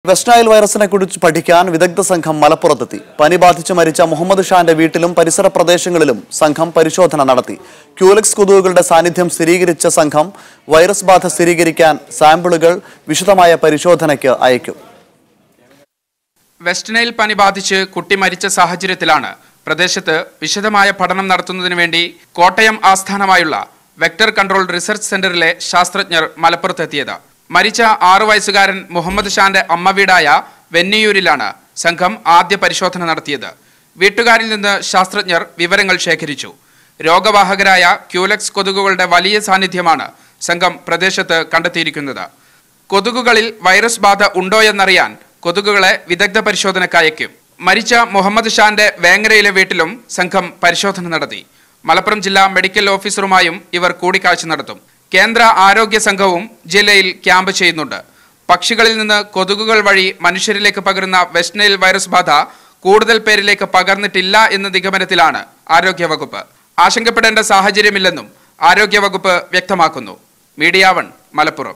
West Nile വൈറസിനെ കുറിച്ച് പഠിക്കാൻ വിദഗ്ധ സംഘം മലപ്പുറത്തെത്തി. പനി ബാധിച്ച് മരിച്ച മുഹമ്മദ് ഷാന്റെ വീട്ടിലും പരിസര പ്രദേശങ്ങളിലും സംഘം പരിശോധന നടത്തി. ക്യൂലെക്സ് കൊതുകുകളുടെ സാന്നിധ്യം സ്ഥിരീകരിച്ച സംഘം വൈറസ് ബാധ സ്ഥിരീകരിക്കാൻ സാമ്പിളുകൾ വിശദമായ പരിശോധനയ്ക്ക് അയക്കും. വെസ്റ്റ് നൈൽ പനി ബാധിച്ച് കുട്ടി മരിച്ച സാഹചര്യത്തിലാണ് പ്രദേശത്ത് വിശദമായ പഠനം നടത്തുന്നതിനു വേണ്ടി കോട്ടയം ആസ്ഥാനമായുള്ള വെക്ടർ കൺട്രോൾ റിസർച്ച് സെന്ററിലെ ശാസ്ത്രജ്ഞർ മലപ്പുറത്തെത്തിയത്. മരിച്ച 6 വയസ്സുകാരൻ മുഹമ്മദ് ഷാന്റെ അമ്മ വീടായ വെന്നിയൂരിലാണ് സംഘം ആദ്യ പരിശോധന നടത്തിയത്. വീട്ടുകാരിൽ നിന്ന് ശാസ്ത്രജ്ഞർ വിവരങ്ങൾ ശേഖരിച്ചു. രോഗവാഹകരായ ക്യൂലെക്സ് കൊതുകുകളുടെ വലിയ സാന്നിധ്യമാണ് സംഘം പ്രദേശത്ത് കണ്ടെത്തിയിരിക്കുന്നത്. കൊതുകുകളിൽ വൈറസ് ബാധ ഉണ്ടോയെന്നറിയാൻ കൊതുകുകളെ വിദഗ്ധ പരിശോധനയ്ക്ക് അയക്കും. മരിച്ച മുഹമ്മദ് ഷാന്റെ വേങ്ങരയിലെ വീട്ടിലും സംഘം പരിശോധന നടത്തി. മലപ്പുറം ജില്ലാ മെഡിക്കൽ ഓഫീസറുമായും ഇവർ കൂടിക്കാഴ്ച നടത്തും. കേന്ദ്ര ആരോഗ്യ സംഘവും ജില്ലയിൽ ക്യാമ്പ് ചെയ്യുന്നുണ്ട്. പക്ഷികളിൽ നിന്ന് കൊതുകുകൾ വഴി മനുഷ്യരിലേക്ക് പകരുന്ന വെസ്റ്റ് നൈൽ വൈറസ് ബാധ കൂടുതൽ പേരിലേക്ക് പകർന്നിട്ടില്ല എന്ന നിഗമനത്തിലാണ് ആരോഗ്യവകുപ്പ്. ആശങ്കപ്പെടേണ്ട സാഹചര്യമില്ലെന്നും ആരോഗ്യവകുപ്പ് വ്യക്തമാക്കുന്നു. മീഡിയ 1 മലപ്പുറം.